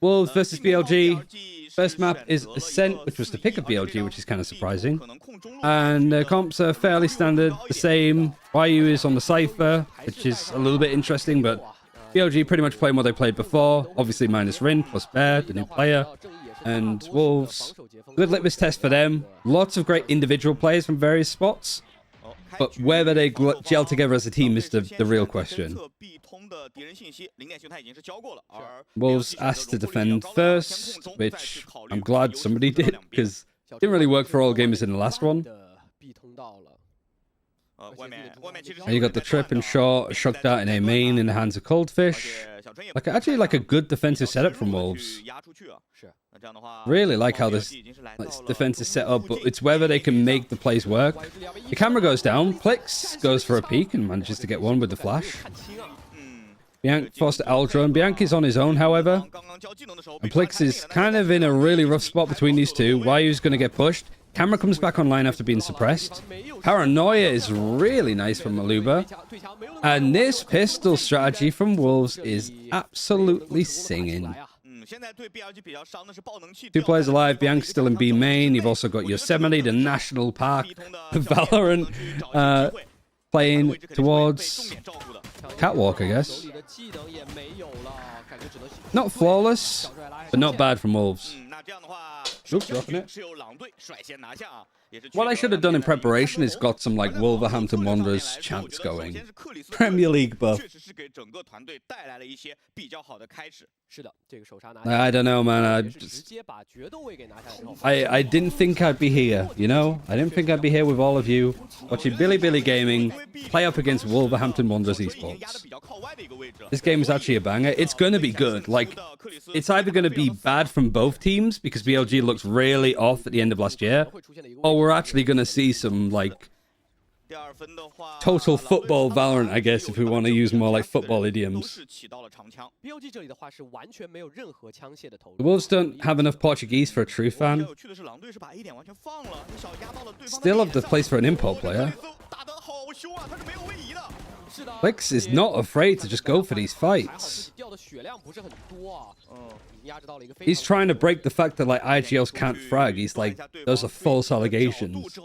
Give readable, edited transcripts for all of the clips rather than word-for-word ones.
Wolves versus BLG. First map is Ascent, which was the pick of BLG, which is kind of surprising. And comps are fairly standard, the same. YU is on the Cypher, which is a little bit interesting, but BLG pretty much playing what they played before. Obviously minus Rin plus Bear, the new player. And Wolves, good litmus test for them. Lots of great individual players from various spots. But whether they gel together as a team is the real question. Wolves asked to defend first, which I'm glad somebody did, because it didn't really work for all gamers in the last one. And you got the trip and short, shock dart in a main in the hands of Coldfish. Actually like a good defensive setup from Wolves. Really like how this defense is set up, but it's whether they can make the plays work. The camera goes down, Plix goes for a peek and manages to get one with the flash. Bianc forced to Aldrone. Bianchi's on his own, however. And Plix is kind of in a really rough spot between these two. Yu's going to get pushed. Camera comes back online after being suppressed. Paranoia is really nice from Maluba. And this pistol strategy from Wolves is absolutely singing. Two players alive. Bianchi's still in B main. You've also got Yosemite, the National Park, Valorant, playing towards Catwalk, I guess. Not flawless, but not bad from Wolves. Oops, dropping it. What I should have done in preparation is got some like Wolverhampton Wanderers chants going. Premier League buff. I don't know, man. I didn't think I'd be here, you know? I didn't think I'd be here with all of you, watching Billy Gaming play up against Wolverhampton Wanderers esports. This game is actually a banger. It's going to be good. Like, it's either going to be bad from both teams, because BLG looks really off at the end of last year, or we're actually going to see some, like, total football Valorant, I guess, if we want to use more like football idioms. The Wolves don't have enough Portuguese for a true fan. Still have the place for an import player. Plix is not afraid to just go for these fights. He's trying to break the fact that like IGLs can't frag. He's like, those are false allegations.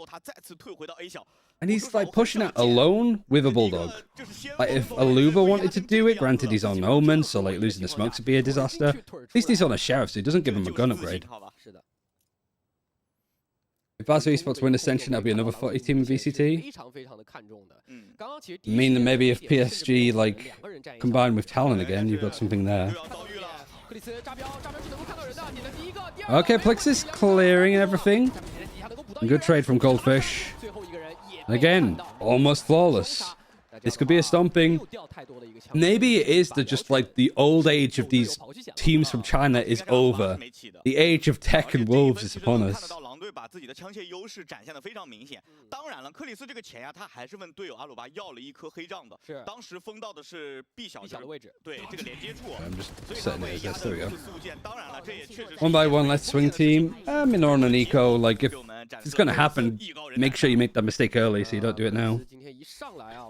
And he's like pushing it alone with a Bulldog. Like if Aluba wanted to do it, granted he's on Omen, so like losing the smokes would be a disaster. At least he's on a Sheriff, so he doesn't give him a gun upgrade. If Basso Esports win Ascension, that'll be another 40 team in VCT. I mean, maybe if PSG like combined with Talon again, you've got something there. Okay, Plix is clearing everything. Good trade from Goldfish. Again, almost flawless. This could be a stomping. Maybe it is that just like the old age of these teams from China is over. The age of tech and wolves is upon us. I'm just setting it as this. There we go. One by one, let's swing team. Minoran and Eco, like if it's going to happen, make sure you make that mistake early so you don't do it now.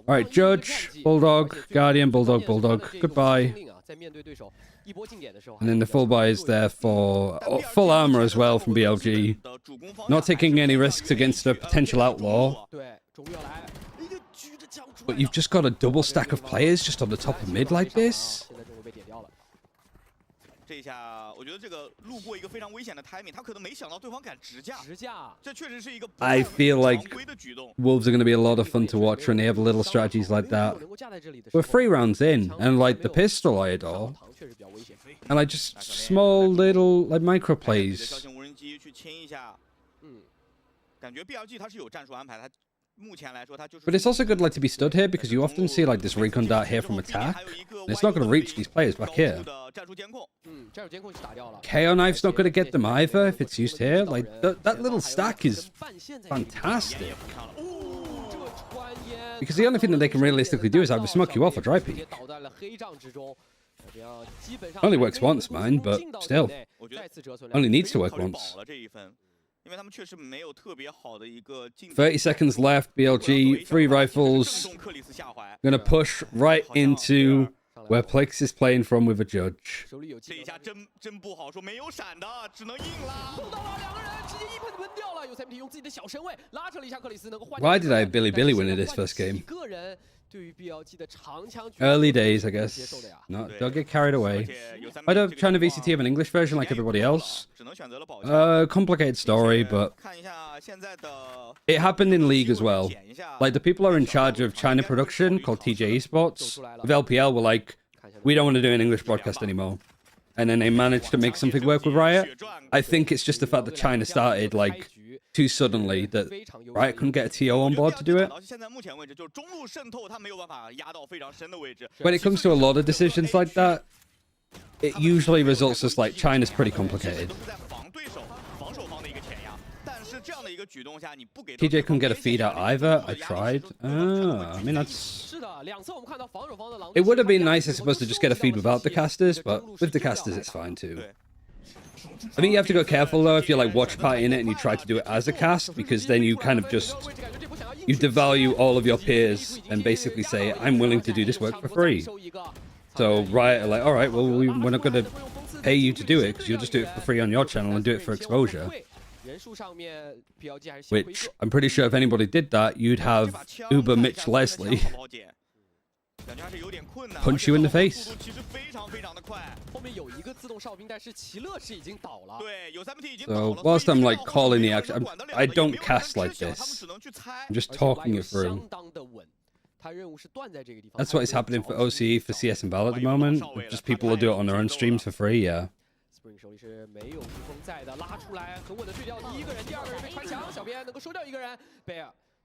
Alright, Judge, Bulldog, Guardian, Bulldog, goodbye. And then the full buy is there for full armor as well from BLG. Not taking any risks against a potential outlaw. But you've just got a double stack of players just on the top of mid like this. I feel like Wolves are going to be a lot of fun to watch when they have little strategies like that. We're 3 rounds in, and like the pistol I adore. And like just small little like micro plays. But it's also good like to be stood here because you often see like this recon dart here from attack. And it's not going to reach these players back here. KO knife's not going to get them either if it's used here. Like that little stack is fantastic. Because the only thing that they can realistically do is either smoke you off or dry peek. Only works once, mine, but still. Only needs to work once. 30 seconds left, BLG, 3 rifles. Gonna push right into where Plix is playing from with a judge. Why did I have Billy win in this first game? Early days, I guess. No, don't get carried away. I don't China VCT have an English version like everybody else. Complicated story, but it happened in League as well. Like, the people are in charge of China production, called TJ Esports, with LPL, were like, we don't want to do an English broadcast anymore. And then they managed to make something work with Riot. I think it's just the fact that China started, like, too suddenly that Riot couldn't get a TO on board to do it. When it comes to a lot of decisions like that, it usually results as, like, China's pretty complicated. TJ couldn't get a feed out either. I tried. I mean, that's... It would have been nice, I suppose, to just get a feed without the casters, but with the casters, it's fine too. I think you have to go careful, though, if you're, like, watch partying it and you try to do it as a cast, because then you kind of just... You devalue all of your peers and basically say, I'm willing to do this work for free. So Riot are like, all right, well, we're not going to pay you to do it, because you'll just do it for free on your channel and do it for exposure. Which, I'm pretty sure if anybody did that, you'd have Uber Mitch Leslie punch you in the face. So, whilst I'm like calling the action, I don't cast like this. I'm just talking it through. That's what is happening for OCE, for CS and Val at the moment. Just people will do it on their own streams for free, yeah.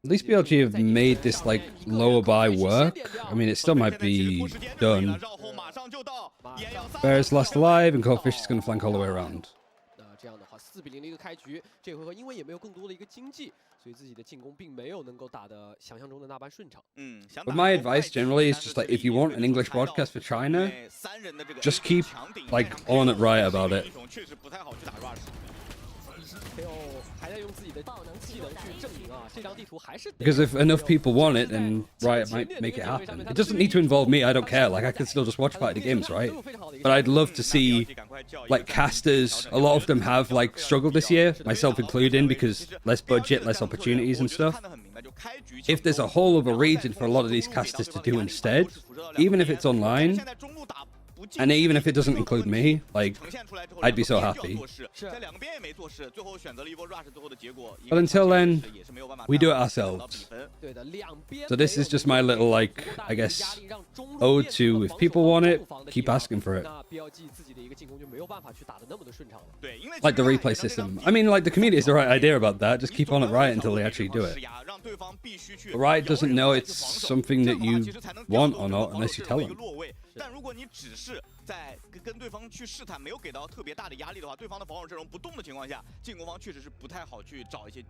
At least BLG have made this, like, lower buy work. I mean, it still might be done. Bear's last alive, and Coldfish is going to flank all the way around. But my advice generally is just, like, if you want an English broadcast for China, just keep, like, on at Riot about it. Because if enough people want it, then Riot might make it happen. It doesn't need to involve me, I don't care. Like, I can still just watch party games, right? But I'd love to see, like, casters. A lot of them have, like, struggled this year, myself including, because less budget, less opportunities and stuff. If there's a whole other region for a lot of these casters to do instead, even if it's online, and even if it doesn't include me, like, I'd be so happy. But until then, we do it ourselves. So this is just my little, like, I guess, ode to, if people want it, keep asking for it. Like the replay system. I mean, like, the community is the right idea about that. Just keep on at Riot until they actually do it. But Riot doesn't know it's something that you want or not unless you tell them.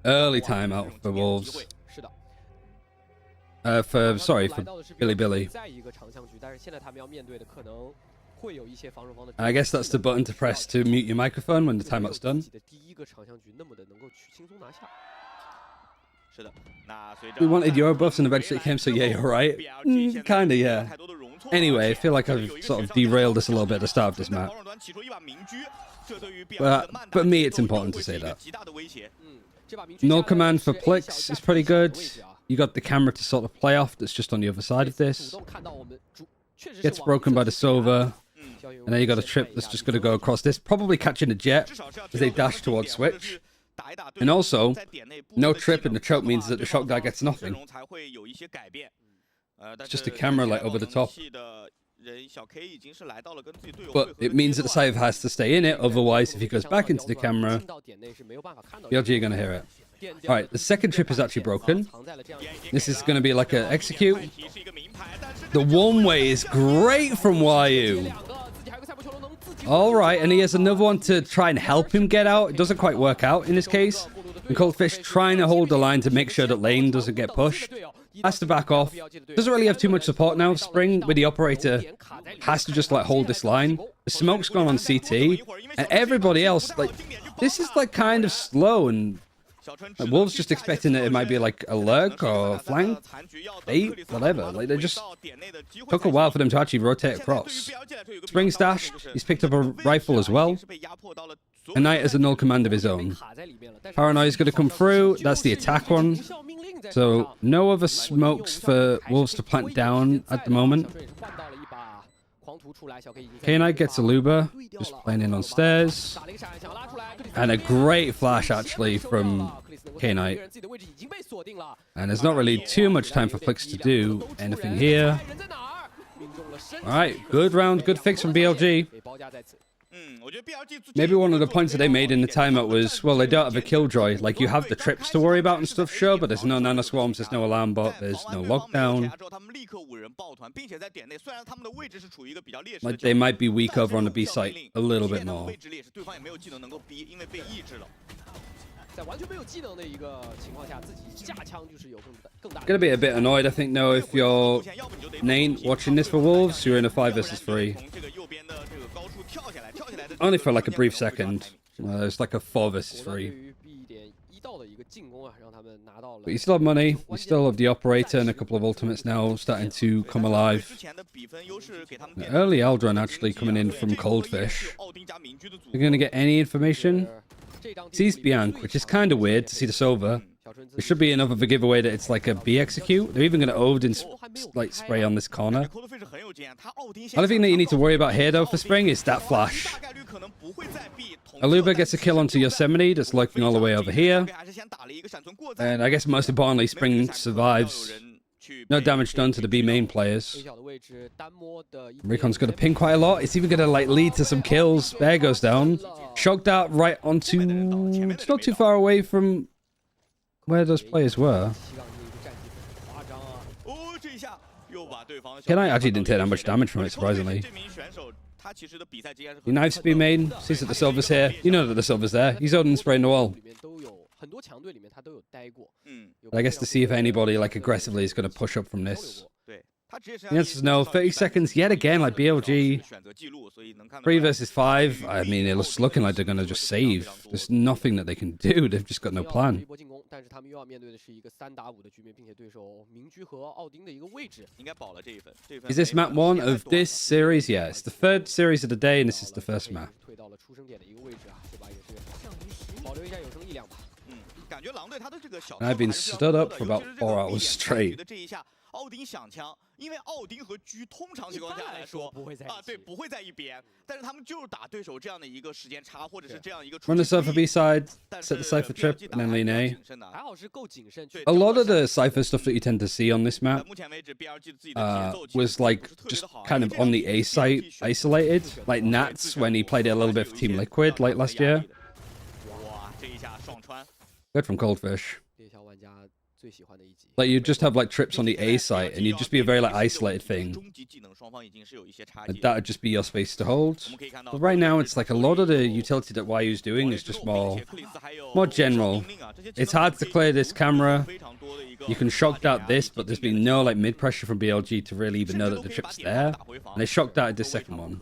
Early timeout for Wolves. For Billy. I guess that's the button to press to mute your microphone when the timeout's done. We wanted Euro buffs and eventually it came, so yeah, you're right. Kinda, yeah. Anyway, I feel like I've sort of derailed this a little bit at the start of this map. But me, it's important to say that. No command for Plix is pretty good. You got the camera to sort of play off that's just on the other side of this. Gets broken by the Sova. And then you got a trip that's just going to go across this, probably catching a jet as they dash towards Switch. And also, no trip in the choke means that the shot guy gets nothing. It's just a camera, like, over the top. But it means that the save has to stay in it, otherwise, if he goes back into the camera, BLG are going to hear it. Alright, the second trip is actually broken. This is going to be like an execute. The one-way is great from YU. Alright, and he has another one to try and help him get out. It doesn't quite work out in this case. And Coldfish trying to hold the line to make sure that Lane doesn't get pushed. Has to back off. Doesn't really have too much support now. Spring, with the operator, has to just, like, hold this line. The smoke's gone on CT. And everybody else, like, this is, like, kind of slow. And Like, Wolves just expecting that it might be like a lurk or flank, bait, whatever. Like, they just took a while for them to actually rotate across. Spring stashed. He's picked up a rifle as well. A Knight has a null command of his own. Paranoia is going to come through. That's the attack one. So no other smokes for Wolves to plant down at the moment. K-Knight gets a Luba, just playing in on stairs. And a great flash, actually, from K-Knight. And there's not really too much time for Flix to do anything here. Alright, good round, good fix from BLG. Maybe one of the points that they made in the timeout was, well, they don't have a Killjoy. Like, you have the trips to worry about and stuff, sure, but there's no nano swarms, there's no alarm bot, there's no lockdown. Like, they might be weak over on the B site a little bit more. Gonna be a bit annoyed, I think, though, if you're Nate watching this for Wolves, you're in a 5 versus 3. Only for like a brief second. It's like a 4 versus 3. But you still have money. You still have the operator and a couple of ultimates now starting to come alive. Early Aldrin actually coming in from Coldfish. You're going to get any information? Sees Bianc, which is kind of weird to see the Sova. It should be enough of a giveaway that it's like a B execute. They're even going to Odin like spray on this corner. The only thing that you need to worry about here though for Spring is that flash. Aluba gets a kill onto Yosemite that's lurking all the way over here. And I guess most importantly, Spring survives. No damage done to the B main players. Recon's going to ping quite a lot. It's even going to like lead to some kills. Bear goes down. Shock dart right onto... It's not too far away from where those players were. K-Knight actually didn't take that much damage from it, surprisingly. He knifes B main, sees that the Silver's here. You know that the Silver's there. He's Odin spraying the wall. But I guess to see if anybody like aggressively is going to push up from this. The answer is no. 30 seconds yet again, like BLG. 3 versus 5. I mean, it's looking like they're going to just save. There's nothing that they can do. They've just got no plan. Is this map 1 of this series? Yeah, it's the 3rd series of the day, and this is the 1st map. And I've been stood up for about 4 hours straight. Run the Cypher B side, set the Cypher trip, and then lean A. A lot of the Cypher stuff that you tend to see on this map was like just kind of on the A site, isolated. Like Nats when he played it a little bit for Team Liquid like last year. Good from Coldfish. Like, you'd just have, like, trips on the A site, and you'd just be a very, like, isolated thing. And that would just be your space to hold. But right now, it's like a lot of the utility that YU's doing is just more general. It's hard to clear this camera. You can shock dart this, but there's been no, like, mid-pressure from BLG to really even know that the trip's there. And they shock darted this second one.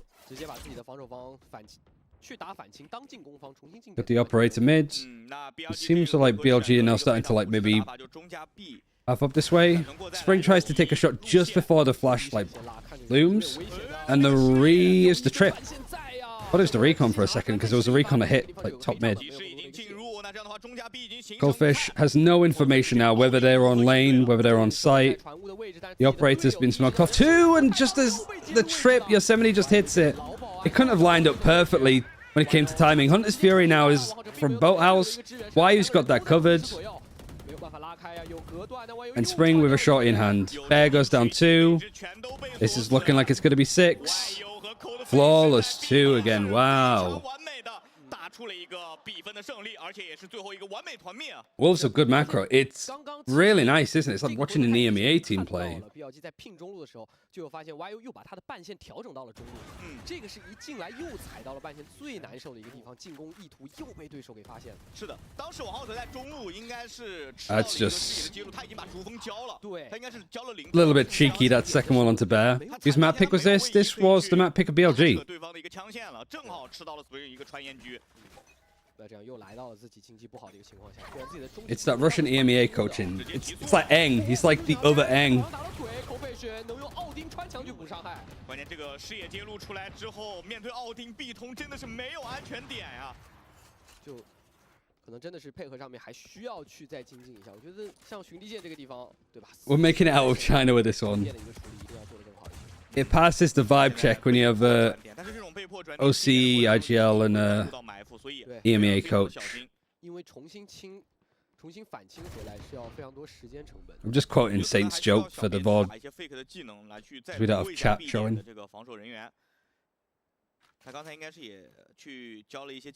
Got the operator mid. It seems like BLG are now starting to like maybe half up this way. Spring tries to take a shot just before the flash like looms, and is the trip. I thought it was the recon for a second because there was a recon that hit like top mid. Coldfish has no information now whether they're on lane, whether they're on site. The operator's been smoked off too, and just as the trip, Yosemite just hits it. It couldn't have lined up perfectly when it came to timing. Hunter's Fury now is from Boathouse. YU's got that covered. And Spring with a shorty in hand. Bear goes down 2. This is looking like it's going to be 6. Flawless 2 again. Wow. Wolves have good macro. It's really nice, isn't it? It's like watching an EMEA team play. That's just a little bit cheeky, that second one onto Bear. Whose map pick was this? This was the map pick of BLG. It's that Russian EMEA coaching. It's like Eng. He's like the other Eng. 关键这个视野揭露出来之后，面对奥丁必通真的是没有安全点呀。就可能真的是配合上面还需要去再精进一下。我觉得像巡地界这个地方，对吧 We're making it out of China with this one. It passes the vibe check when you have OC, IGL, and EMEA coach. 因为重新反清回来是要非常多时间成本。 I'm just quoting Saint's joke for the VOD. We don't have chat showing.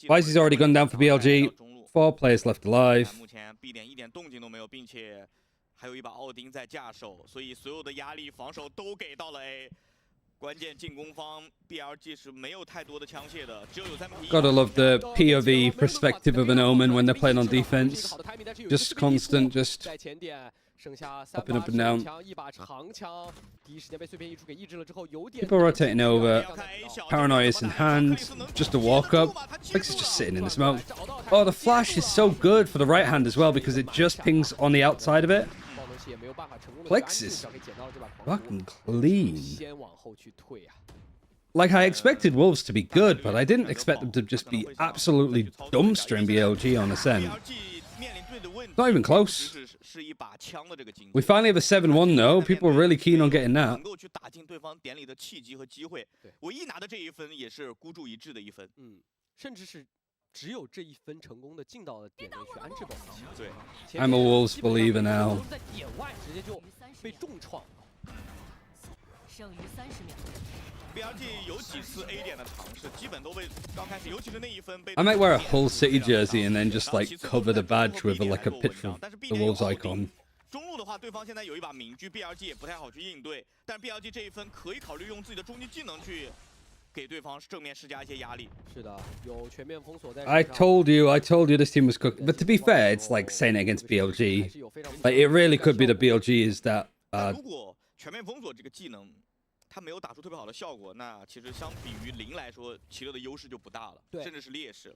Vizy's already gone down for BLG. 4 players left alive. 目前 B 点一点动静都没有，并且还有一把奥丁在架手，所以所有的压力防守都给到了 A。关键进攻方 BLG 是没有太多的枪械的，只有3P1。Gotta love the POV perspective of an Omen when they're playing on defense. Just constant, just hopping up and down. People rotating over. Paranoia's in hand. Just a walk up. Flix is just sitting in the smoke. Oh, the flash is so good for the right hand as well because it just pings on the outside of it. Flix is fucking clean. Like, I expected Wolves to be good, but I didn't expect them to just be absolutely dumpstering BLG on Ascent. Not even close. We finally have a 7-1 though. People are really keen on getting that. 能够去打进对方点里的契机和机会，唯一拿的这一分也是孤注一掷的一分。甚至是只有这一分成功的进到了点内去安置爆仓。对 I'm a Wolves believer now. 在点外直接就被重创。剩余30秒。 BLG 有几次 A 点的尝试，基本都被刚开始，尤其是那一分被。 I might wear a Hull City jersey and then just like cover the badge with like a picture of the Wolves icon. 中路的话，对方现在有一把明狙 ，BLG 也不太好去应对。但 BLG 这一分可以考虑用自己的终极技能去给对方正面施加一些压力。是的，有全面封锁在。I told you this team was cooked. But to be fair, it's like saying it against BLG. Like it really could be the BLG is that. 如果全面封锁这个技能。 他没有打出特别好的效果，那其实相比于0来说，奇乐的优势就不大了，甚至是劣势。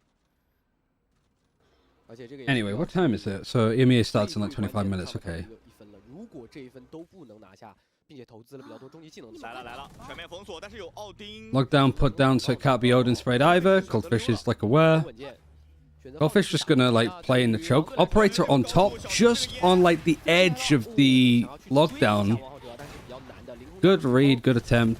Anyway, what time is it? So EMEA starts in like 25 minutes. Okay. 如果这一分都不能拿下，并且投资了比较多终极技能，来了，全面封锁，但是有奥丁。Lockdown put down, so it can't be Odin sprayed either. Coldfish is like aware. Coldfish just gonna like play in the choke. Operator on top, just on like the edge of the lockdown. Good read, good attempt.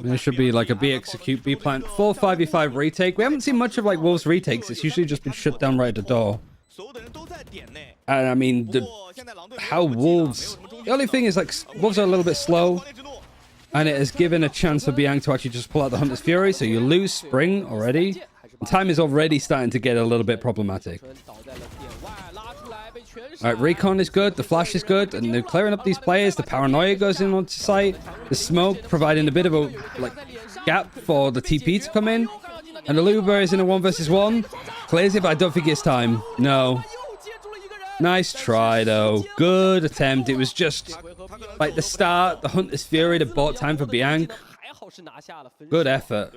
There should be like a B execute, B plant, 4-5v5 retake. We haven't seen much of like Wolves retakes. It's usually just been shut down right at the door. And I mean, how Wolves... The only thing is like Wolves are a little bit slow. And it has given a chance for Biang to actually just pull out the Hunter's Fury. So you lose Spring already. Time is already starting to get a little bit problematic. Alright, Recon is good, the Flash is good, and they're clearing up these players. The Paranoia goes in onto site. The Smoke providing a bit of a like gap for the TP to come in. And the Luber is in a 1 versus 1. Clears it, but I don't think it's time. No. Nice try, though. Good attempt. It was just like the start, the Hunter's Fury that bought time for Bianc. Good effort.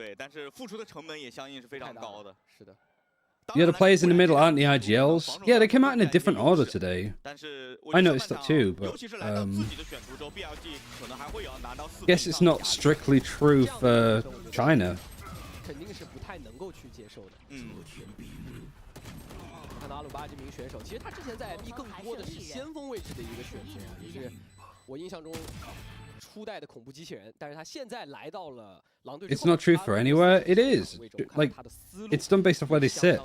The other players in the middle aren't the IGLs. Yeah, they came out in a different order today. I noticed that too, but guess it's not strictly true for China. 看到阿鲁巴这名选手，其实他之前在 ME 更多的是先锋位置的一个选择，也是我印象中初代的恐怖机器人，但是他现在来到了狼队。It's not true for anywhere. It is like it's done based off where they sit.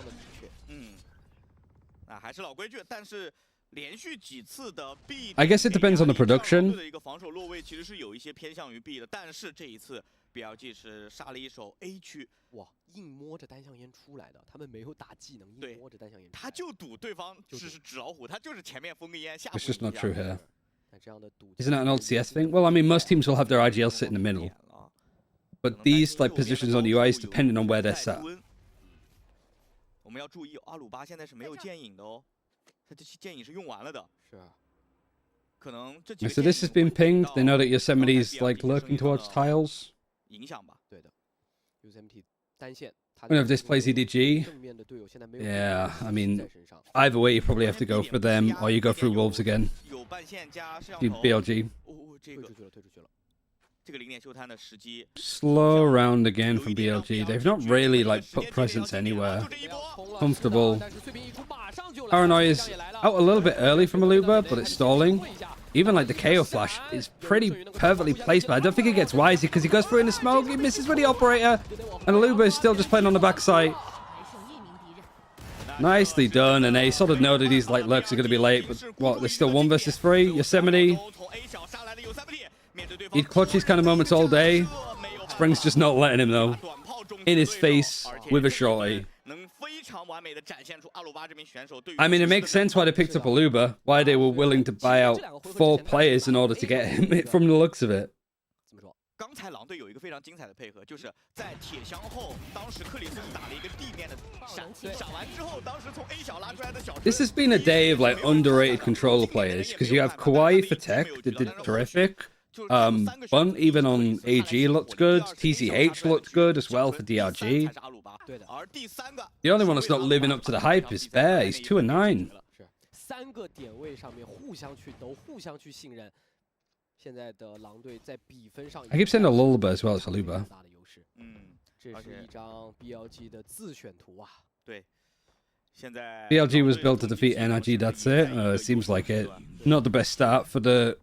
还是老规矩，但是连续几次的 B， I guess it depends on the production. 的一个防守落位其实是有一些偏向于 B 的，但是这一次 BLG 是杀了一手 A 区。哇，硬摸着单向烟出来的，他们没有打技能，硬摸着单向烟。他就赌对方是纸老虎，他就是前面封个烟，下。It's just not true here. Isn't that an old CS thing? Well, I mean, most teams will have their IGL sit in the middle, but these like positions on UI is depending on where they're sat. 我们要注意，阿鲁巴现在是没有剑影的哦，他这些剑影是用完了的。是啊，可能这几个。So this has been pinged. They know that Yosemite's like lurking towards tiles. 对的 ，USMT 单线。 I don't know if this plays EDG. Yeah, I mean, either way, you probably have to go for them, or you go through Wolves again. BLG. Slow round again from BLG. They've not really like put presence anywhere. Comfortable. Paranoia is out a little bit early from Aluba, but it's stalling. Even like the KO flash is pretty perfectly placed, but I don't think he gets wisey because he goes through in the smoke, he misses with the operator, and Aluba is still just playing on the backside. Nicely done, and they sort of know that these like lurks are going to be late, but what, there's still 1 versus 3. Yosemite. He'd clutch these kind of moments all day. Spring's just not letting him though. In his face with a shorty. I mean, it makes sense why they picked up Aluba, why they were willing to buy out 4 players in order to get him from the looks of it. This has been a day of like underrated controller players because you have Kawaii for tech that did terrific. Bunt even on AG looked good. TCH looked good as well for DRG. The only one that's not living up to the hype is Bear. He's 2-9. I keep saying the Lullaby as well as Aluba. BLG was built to defeat NRG, that's it. Seems like it. Not the best start for the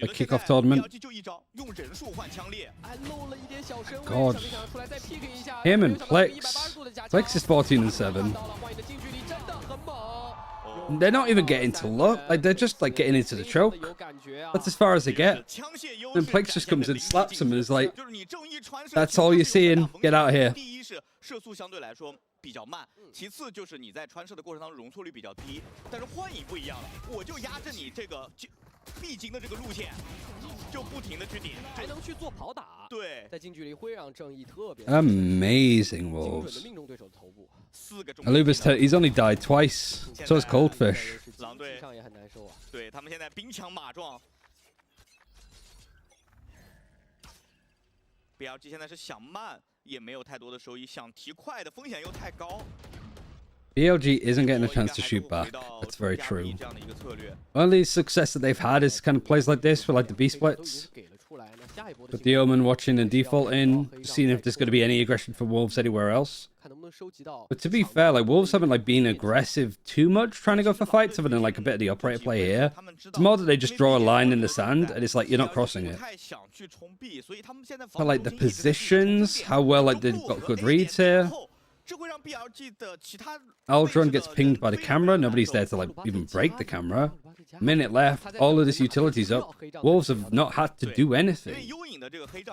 kickoff tournament. God. Him and Plex. Plex is 14-7. They're not even getting to look. Like, they're just like getting into the choke. That's as far as they get. And Plex just comes and slaps him and is like, that's all you're seeing. Get out of here. Amazing Wolves. Aluba's he's only died twice. So has Coldfish. BLG 现在是想慢，也没有太多的收益；想提快的风险又太高。 BLG isn't getting a chance to shoot back. That's very true. Only success that they've had is kind of plays like this for like the B splits. But the Omen watching and defaulting, seeing if there's going to be any aggression for Wolves anywhere else. But to be fair, like Wolves haven't like been aggressive too much trying to go for fights other than like a bit of the operator play here. It's more that they just draw a line in the sand and it's like you're not crossing it. But like the positions, how well like they've got good reads here. Aldron gets pinged by the camera. Nobody's there to like even break the camera. Minute left. All of this utility's up. Wolves have not had to do anything.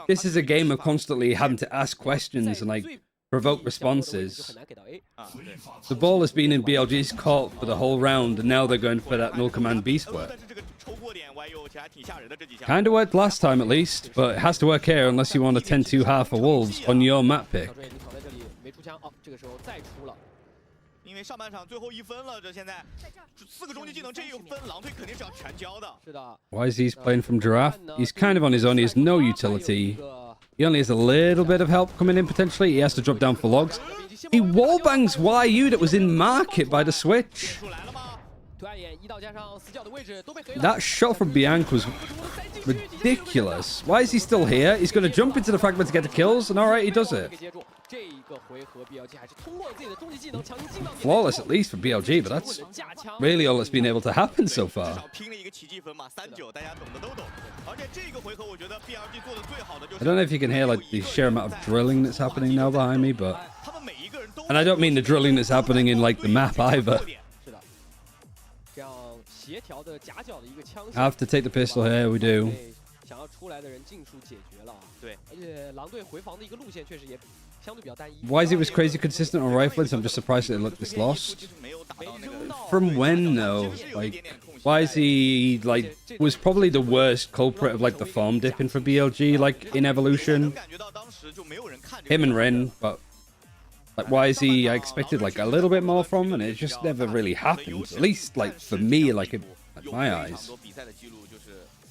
This is a game of constantly having to ask questions and like provoke responses. The ball has been in BLG's court for the whole round, and now they're going for that null command B split. Kinda worked last time at least, but it has to work here unless you want a 10-2 half for Wolves on your map pick. Why is he playing from Giraffe? He's kind of on his own. He has no utility. He only has a little bit of help coming in potentially. He has to drop down for logs. He wallbangs YU that was in market by the switch. That shot from Bianca was ridiculous. Why is he still here? He's going to jump into the fragment to get the kills, and alright, he does it. Flawless at least for BLG, but that's really all that's been able to happen so far. I don't know if you can hear like the sheer amount of drilling that's happening now behind me, but... And I don't mean the drilling that's happening in like the map either. I have to take the pistol here, we do. YZ was crazy consistent on rifling, so I'm just surprised that it looked this lost. From when though? Like, YZ like was probably the worst culprit of like the farm dipping for BLG, like in Evolution. Him and Ren, but like YZ I expected like a little bit more from, and it just never really happened. At least like for me, like in my eyes.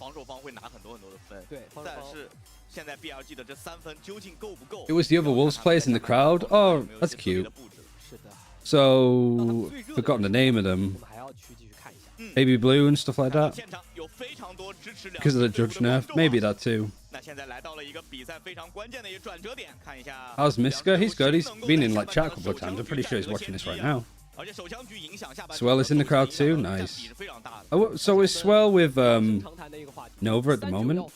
防守方会拿很多很多的分。对，但是现在 BLG 的这3分究竟够不够 It was the other Wolves players in the crowd. Oh, that's cute. 是的。 So, forgotten the name of them. 我们还要去继续看一下。 Baby Blue and stuff like that. 现场有非常多支持 Because of the judge nerf. Maybe that too. 那现在来到了一个比赛非常关键的一个转折点，看一下。How's Miska? He's good. He's been in like chat a couple of times. I'm pretty sure he's watching this right now. Swell is in the crowd too. Nice. Oh, so is Swell with Nova at the moment?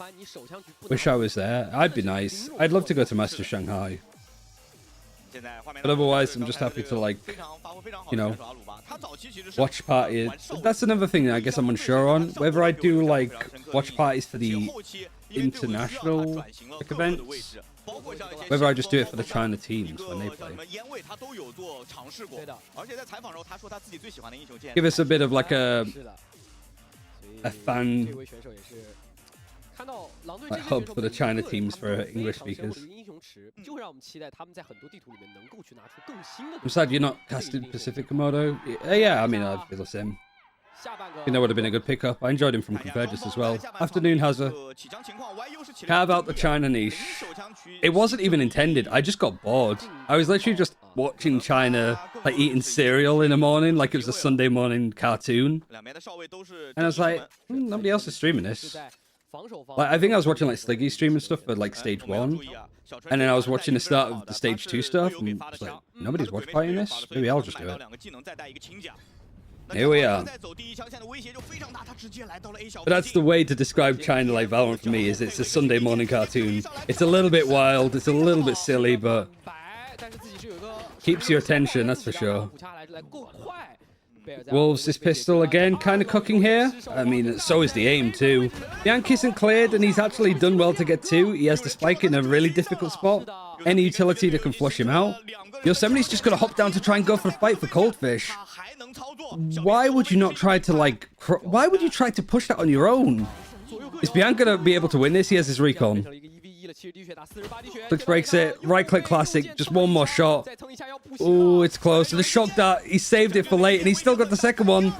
Wish I was there. I'd be nice. I'd love to go to Master Shanghai. But otherwise, I'm just happy to, like, you know, watch parties. That's another thing I guess I'm unsure on. Whether I do, like, watch parties for the international like, events, whether I just do it for the China teams when they play. Give us a bit of, like, a fan like, hub for the China teams for English speakers. I'm sad you're not casted Pacific Komodo. Yeah, I mean, I feel the same. I think that would have been a good pickup. I enjoyed him from Convergence as well. Afternoon has a carve out the China niche. It wasn't even intended. I just got bored. I was literally just watching China, like eating cereal in the morning, like it was a Sunday morning cartoon. And I was like, nobody else is streaming this. Like, I think I was watching like Sliggy stream and stuff for like stage 1. And then I was watching the start of the stage 2 stuff. And I was like, nobody's watch partying this? Maybe I'll just do it. Here we are. But that's the way to describe China like Valorant for me, is it's a Sunday morning cartoon. It's a little bit wild, it's a little bit silly, but keeps your attention, that's for sure. Wolves, this pistol again, kind of cooking here. I mean, so is the aim too. Yank isn't cleared, and he's actually done well to get 2. He has the spike in a really difficult spot. Any utility that can flush him out. Yosemite's just gonna hop down to try and go for a fight for Coldfish. Why would you not try to, like, why would you try to push that on your own? Is Bianca gonna be able to win this? He has his recon. Clicks breaks it. Right click classic. Just one more shot. Oh, it's close. The shock dart. He saved it for late, and he's still got the second one.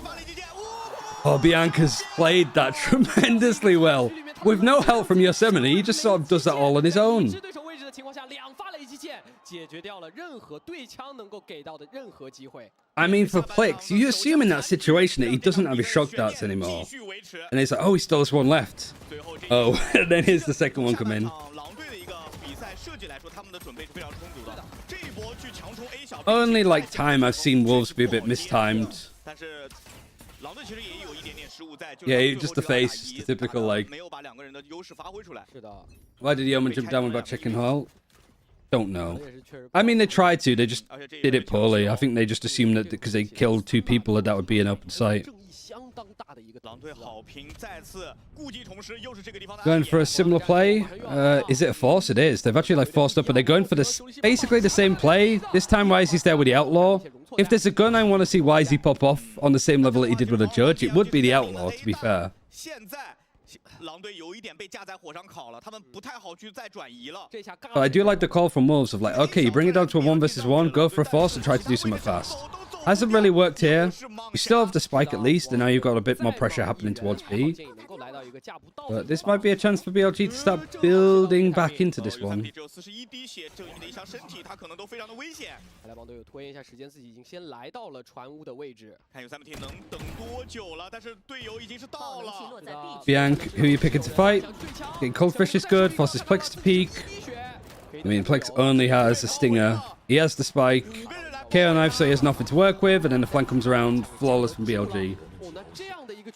Oh, Bianca's played that tremendously well. With no help from Yosemite, he just sort of does that all on his own. I mean, for Plix, you assume in that situation that he doesn't have his shock darts anymore. And it's like, oh, he still has one left. Oh, and then here's the second one come in. Only, like, time I've seen Wolves be a bit mistimed. Yeah, just the face, just the typical, like... Why did Yeoman jump down without checking Hall? Don't know. I mean, they tried to, they just did it poorly. I think they just assumed that because they killed 2 people that would be an open sight. Going for a similar play. Is it a force? It is. They've actually like forced up, but they're going for this basically the same play. This time Wisey's there with the Outlaw. If there's a gun I want to see Wisey pop off on the same level that he did with the Judge, it would be the Outlaw, to be fair. But I do like the call from Wolves of like, okay, you bring it down to a 1 versus 1, go for a force and try to do something fast. Hasn't really worked here. You still have the spike at least, and now you've got a bit more pressure happening towards B. But this might be a chance for BLG to start building back into this one. Bianc, who are you picking to fight? Getting Coldfish is good, forces Plex to peek. I mean, Plex only has a stinger. He has the spike. KO knife, so he has nothing to work with, and then the flank comes around flawless from BLG.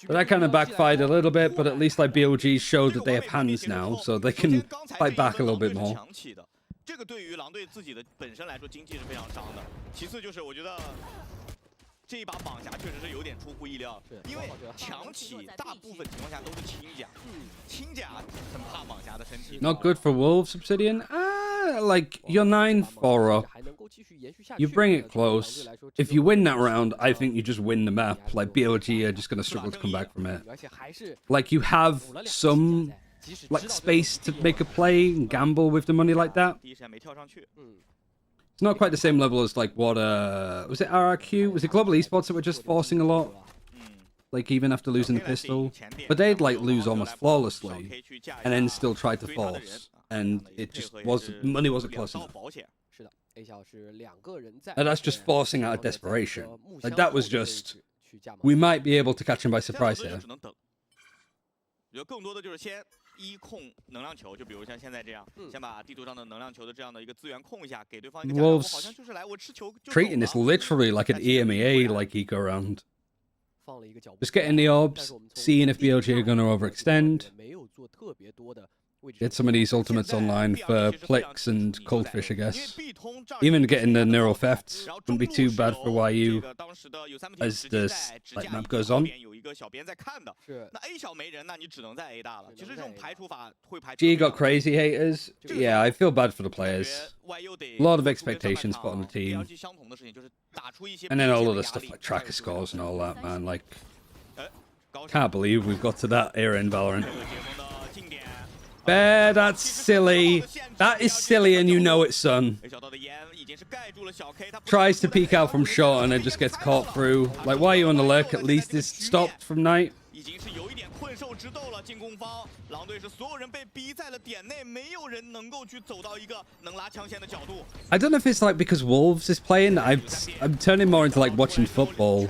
But that kind of backfired a little bit, but at least like BLG showed that they have hands now, so they can fight back a little bit more. Not good for Wolves, Obsidian. Like, you're 9-4 up. You bring it close. If you win that round, I think you just win the map. Like, BLG are just going to struggle to come back from it. Like, you have some, like, space to make a play and gamble with the money like that. It's not quite the same level as, like, what, was it RRQ? Was it Global Esports that were just forcing a lot? like even after losing the pistol, but they'd like lose almost flawlessly, and then still try to force, and it just money wasn't close enough. And that's just forcing out of desperation. Like that was just, we might be able to catch him by surprise here. 一控能量球，就比如像现在这样，先把地图上的能量球的这样的一个资源控一下，给对方一个假象，好像就是来我吃球就走了。Treating this literally like an EMEA like eco round. Just getting the orbs, seeing if BLG are going to overextend. Get some of these ultimates online for Plix and Coldfish, I guess. Even getting the neural thefts wouldn't be too bad for YU as the like, map goes on. G got crazy haters. Yeah, I feel bad for the players. A lot of expectations put on the team. And then all of the stuff like tracker scores and all that, man. Like, can't believe we've got to that era in Valorant. Bear, that's silly. That is silly and you know it, son. Tries to peek out from short and then just gets caught through. Like, why are you on the lurk? At least is stopped from Knight. I don't know if it's like because Wolves is playing. I'm turning more into like watching football.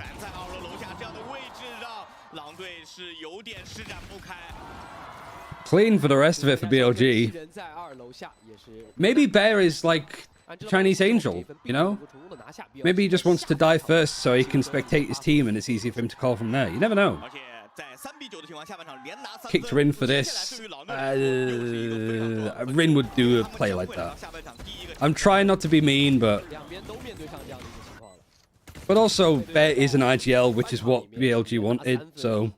Clean for the rest of it for BLG. Maybe Bear is like Chinese Angel, you know? Maybe he just wants to die first so he can spectate his team and it's easy for him to call from there. You never know. Kicked Rin for this. Rin would do a play like that. I'm trying not to be mean, but also Bear is an IGL, which is what BLG wanted, so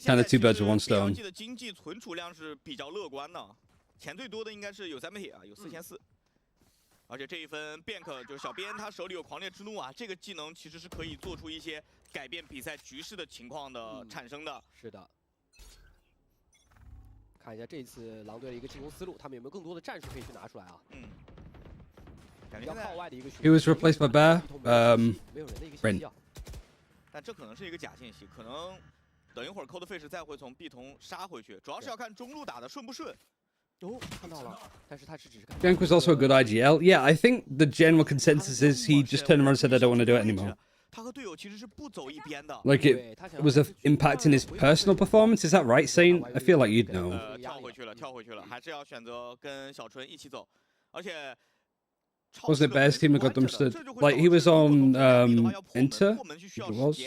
kind of two birds with one stone. 钱最多的应该是有3倍铁啊，有4400。而且这一分 Bank 就是小编他手里有狂烈之怒啊，这个技能其实是可以做出一些改变比赛局势的情况的产生的。是的。看一下这次狼队的一个进攻思路，他们有没有更多的战术可以去拿出来啊？比较靠外的一个。He was replaced by Bear. 没有人的一个信息啊。但这可能是一个假信息，可能等一会儿 Coldfish 再会从 B 筒杀回去，主要是要看中路打的顺不顺。 Genk was also a good IGL. Yeah, I think the general consensus is he just turned around and said, I don't want to do it anymore. Like it was impacting his personal performance. Is that right, Saint? I feel like you'd know. Wasn't it Bear's team that got dumpstered? Like he was on Inter? It was.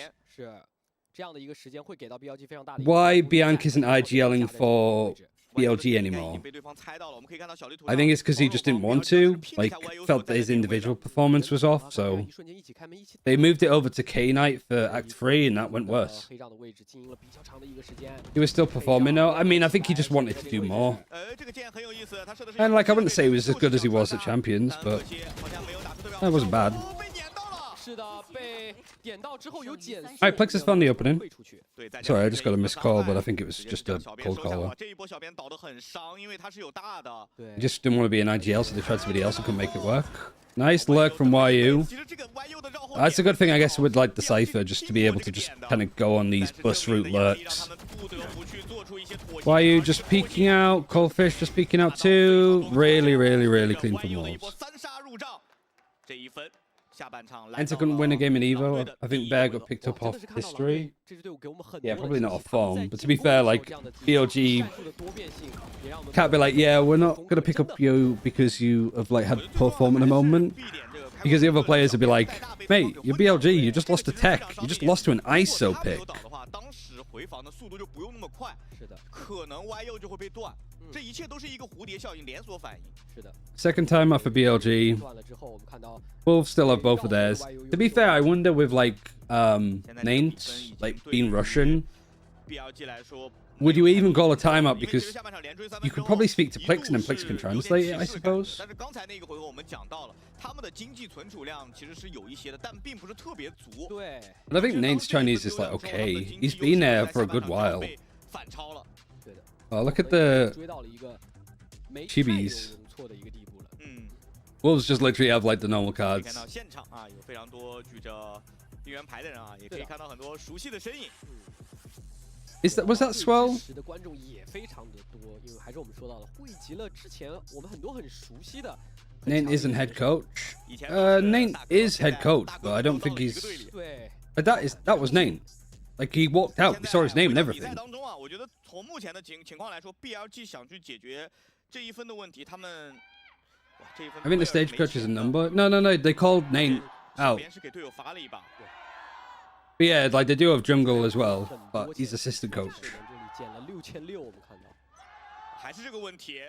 Why Bianc isn't IGLing for BLG anymore? I think it's because he just didn't want to, like, felt that his individual performance was off, so they moved it over to K-Knight for Act 3, and that went worse. He was still performing, though. I mean, I think he just wanted to do more. And, like, I wouldn't say he was as good as he was at Champions, but that wasn't bad. Alright, Plexus found the opening. Sorry, I just got a missed call, but I think it was just a cold caller. He just didn't want to be an IGL, so they tried somebody else and couldn't make it work. Nice lurk from YU. That's a good thing, I guess, with like the Cypher, just to be able to just kind of go on these bus route lurks. YU just peeking out, Coldfish just peeking out too. Really, really, really clean from Wolves. Enter couldn't win a game in Evo. I think Bear got picked up off history. Yeah, probably not off form. But to be fair, like, BLG can't be like, yeah, we're not going to pick up you because you have, like, had poor form at the moment. Because the other players would be like, mate, you're BLG, you just lost to Tech. You just lost to an ISO pick. Second time off for BLG. Wolves still have both of theirs. To be fair, I wonder with like names like being Russian, would you even call a timeout? Because you could probably speak to Plix and then Plix can translate it, I suppose. But I think Nate's Chinese is like okay. He's been there for a good while. Oh, look at the chibis. Wolves just literally have like the normal cards. 应援牌的人啊，也可以看到很多熟悉的身影。Was that Swell? 支持的观众也非常的多，因为还是我们说到的，汇集了之前我们很多很熟悉的。Nate isn't head coach. Nate is head coach, but I don't think he's. But that was Nate. Like he walked out, we saw his name and everything. 比赛当中啊，我觉得从目前的情况来说 ，BLG 想去解决这一分的问题，他们。 I mean, the stagecoach is a number. No, they called Nate out. But yeah, like they do have jungle as well, but he's assistant coach.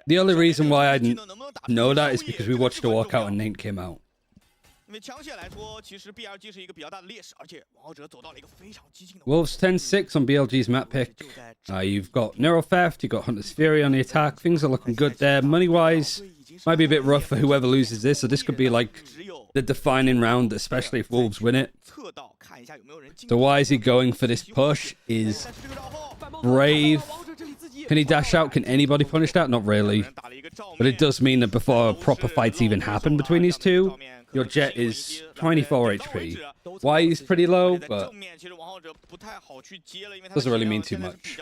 The only reason why I didn't know that is because we watched the walkout and Nate came out. 因为枪械来说，其实 BLG 是一个比较大的劣势，而且王浩哲走到了一个非常激进的。Wolves 10-6 on BLG's map pick. You've got Neural Theft, you've got Hunter's Fury on the attack. Things are looking good there. Money-wise, might be a bit rough for whoever loses this, so this could be like the defining round, especially if Wolves win it. So why is he going for this push? Is brave. Can he dash out? Can anybody punish that? Not really. But it does mean that before proper fights even happen between these two, your Jet is 24 HP. Why he's pretty low, but doesn't really mean too much.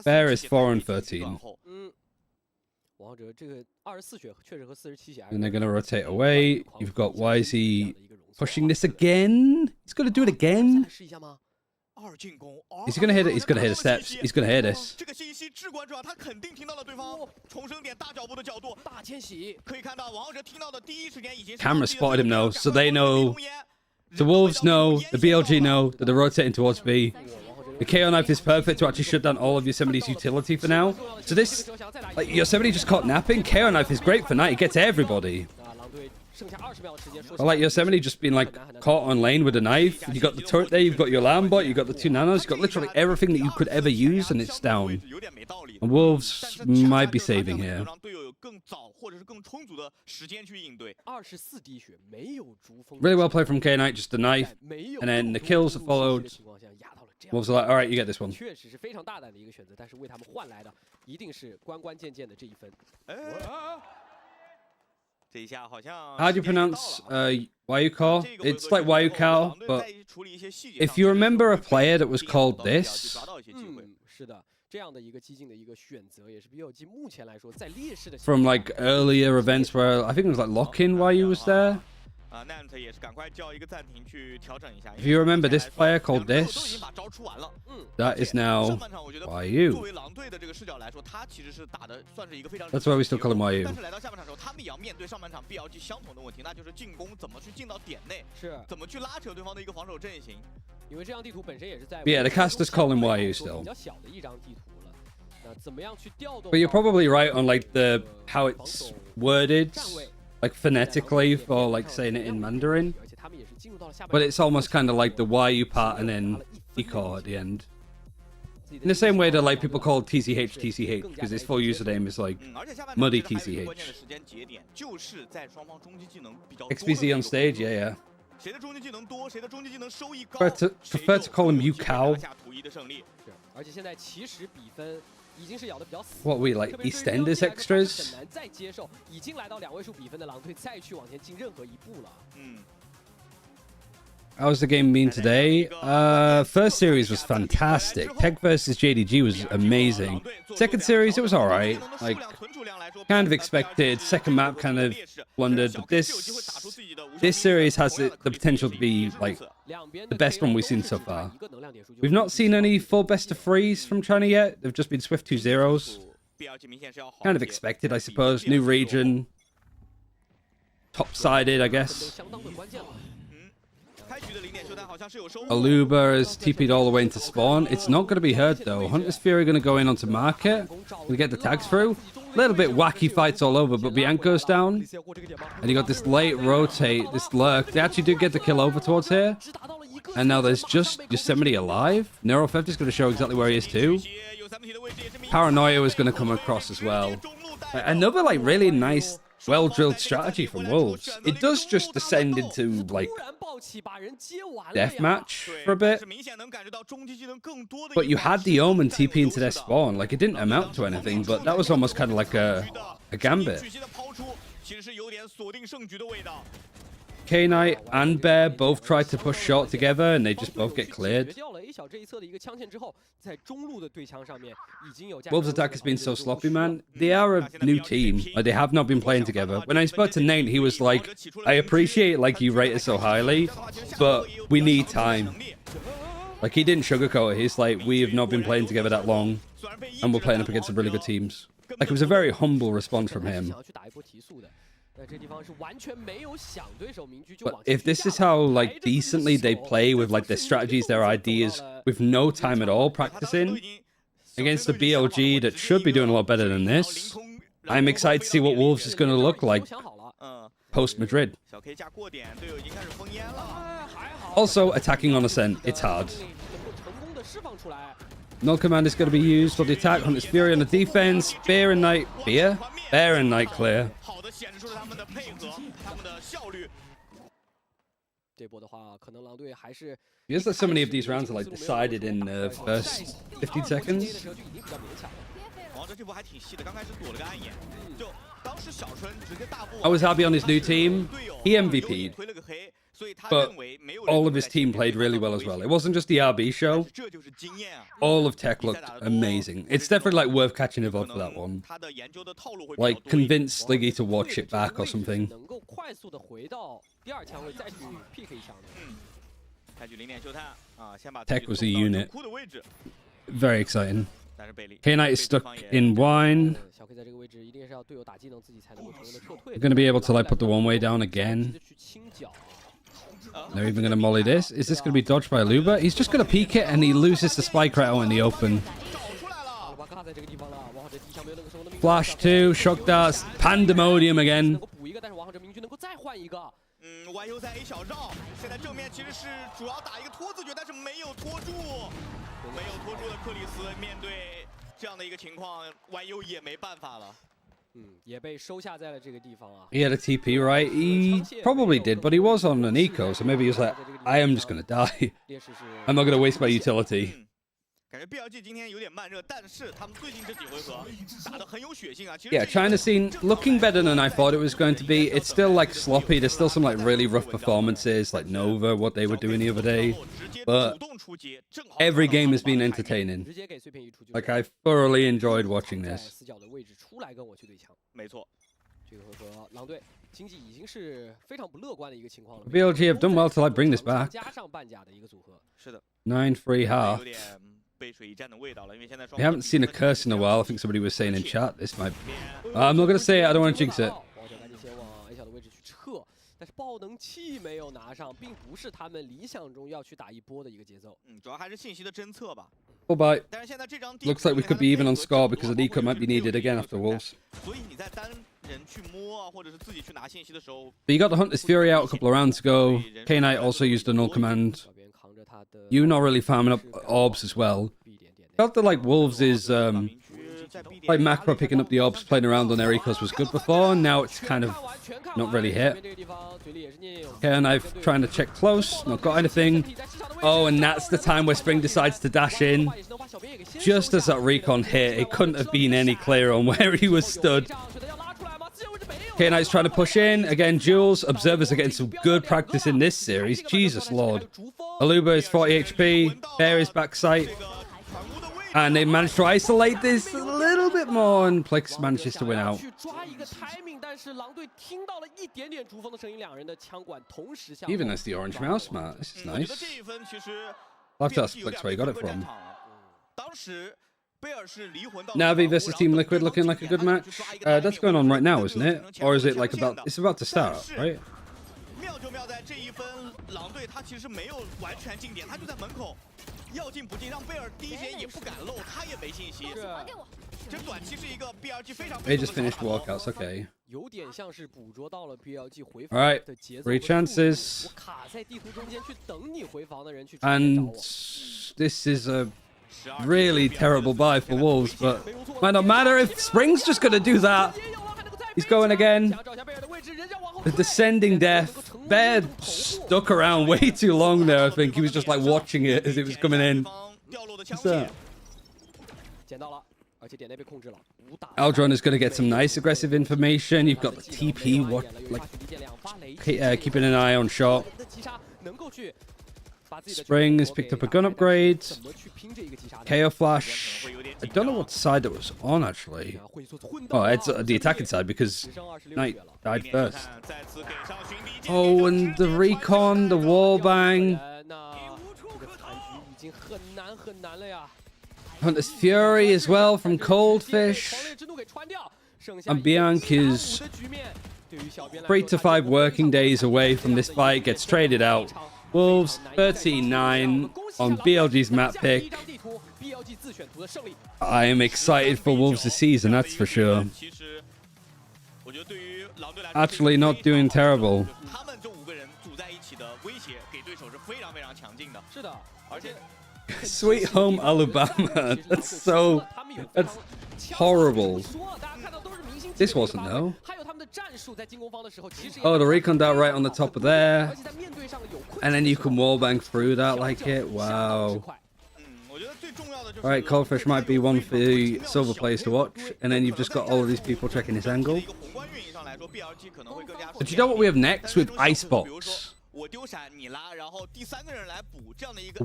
Bear is 4 and 13. And they're going to rotate away. You've got YZ pushing this again. He's going to do it again. Is he going to hit it? He's going to hit the steps. He's going to hit this. Camera spotted him though, so they know. The Wolves know, the BLG know that they're rotating towards B. The KO knife is perfect to actually shut down all of Yosemite's utility for now. So this, like, Yosemite just caught napping. KO knife is great for Knight. It gets everybody. I like Yosemite just being like caught on lane with a knife. You got the turret there, you've got your alarm bot, you've got the 2 nanos, you've got literally everything that you could ever use, and it's down. And Wolves might be saving here. Really well played from K-Knight, just a knife, and then the kills are followed. Wolves are like, alright, you get this one. How do you pronounce Wayuko? It's like Wayukao, but if you remember a player that was called this, from like earlier events where I think it was like Lock-In Wayu was there. If you remember this player called this, that is now YU. That's why we still call him YU. Yeah, the casters call him YU still. But you're probably right on like the how it's worded. Like phonetically for like saying it in Mandarin, but it's almost kind of like the YU part and then Iko at the end. In the same way that like people call TCH because his full username is like Muddy TCH. XBZ on stage, yeah. Prefer to call him Yukao. What we like EastEnders extras? How's the game been today? First series was fantastic. Tech versus JDG was amazing. Second series, it was alright. Like, kind of expected. Second map kind of blundered. But this series has the potential to be, like, the best one we've seen so far. We've not seen any full best of 3s from China yet. They've just been Swift 2-0s. Kind of expected, I suppose. New region. Top-sided, I guess. Aluba is TP'd all the way into spawn. It's not going to be heard though. Hunter's Fury going to go in onto market. We get the tags through. A little bit wacky fights all over, but Bianco's down. And you got this late rotate, this lurk. They actually do get the kill over towards here. And now there's just Yosemite alive. Neural Theft is going to show exactly where he is too. Paranoia is going to come across as well. Another like really nice, well-drilled strategy from Wolves. It does just descend into like deathmatch for a bit, but you had the Omen TP into their spawn. Like, it didn't amount to anything, but that was almost kind of like a gambit. K-Knight and Bear both tried to push short together, and they just both get cleared. Wolves' attack has been so sloppy, man. They are a new team. Like, they have not been playing together. When I spoke to Nate, he was like, I appreciate like you rate us so highly, but we need time. Like, he didn't sugarcoat it. He's like, we have not been playing together that long, and we're playing up against some really good teams. Like, it was a very humble response from him. But if this is how, like, decently they play with, like, their strategies, their ideas, with no time at all practicing, against the BLG that should be doing a lot better than this, I'm excited to see what Wolves is going to look like post-Madrid. Also, attacking on Ascent, it's hard. Null Command is going to be used for the attack. Hunter's Fury on the defense. Bear and Knight clear. Feels like so many of these rounds are like decided in the first 15 seconds. I was happy on his new team. He MVP'd. But all of his team played really well as well. It wasn't just the RB show. All of Tech looked amazing. It's definitely like worth catching a VOD for that one. Like, convince Sliggy to watch it back or something. Tech was a unit. Very exciting. K-Knight is stuck in wine. We're going to be able to like put the one-way down again. They're even going to molly this. Is this going to be dodged by Luba? He's just going to peek it and he loses the spike right out in the open. Flash 2, shock darts, pandemonium again. He had a TP, right? He probably did, but he was on an eco, so maybe he was like, I am just going to die. I'm not going to waste my utility. Yeah, China scene looking better than I thought it was going to be. It's still like sloppy. There's still some like really rough performances, like Nova, what they were doing the other day. But every game has been entertaining. Like, I thoroughly enjoyed watching this. BLG have done well to like bring this back. 9-3 half. We haven't seen a curse in a while. I think somebody was saying in chat. This might... I'm not going to say it. I don't want to jinx it. Oh, bye. Looks like we could be even on score because an eco might be needed again after Wolves. But you got the Hunter's Fury out a couple of rounds ago. K-Knight also used the null command. You not really farming up orbs as well. Felt that like Wolves is like macro picking up the orbs, playing around on their ecos was good before, and now it's kind of not really hit. Okay, and I'm trying to check close, not got anything. Oh, and that's the time where Spring decides to dash in. Just as that recon hit, it couldn't have been any clearer on where he was stood. Okay, Knight's trying to push in. Again, Jules. Observers are getting some good practice in this series. Jesus Lord. Aluba is 40 HP. Bear is backside. And they managed to isolate this a little bit more, and Plix manages to win out. Even as the orange mouse, Matt. This is nice. I'll have to ask Plix where he got it from. Navi versus Team Liquid looking like a good match. That's going on right now, isn't it? Or is it like about... It's about to start, right? They just finished walkouts, okay. Alright, 3 chances. And this is a really terrible buy for Wolves, but might not matter if Spring's just going to do that. He's going again. The descending death. Bear stuck around way too long there, I think. He was just like watching it as it was coming in. What's that? Aldron is going to get some nice aggressive information. You've got the TP, what, like keeping an eye on shot. Spring has picked up a gun upgrade. KO Flash. I don't know what side that was on, actually. Oh, it's the attacking side because Knight died first. Oh, and the recon, the wallbang. And there's Fury as well from Coldfish. And Bianca's 3 to 5 working days away from this fight, gets traded out. Wolves 13-9 on BLG's map pick. I am excited for Wolves this season, that's for sure. Actually not doing terrible. Sweet home Alabama. That's horrible. This wasn't, though. Oh, the recon out right on the top of there. And then you can wallbang through that like it. Wow. Alright, Coldfish might be one for the silver players to watch. And then you've just got all of these people checking this angle. But you know what we have next with Icebox? What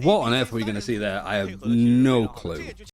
on earth are we going to see there? I have no clue.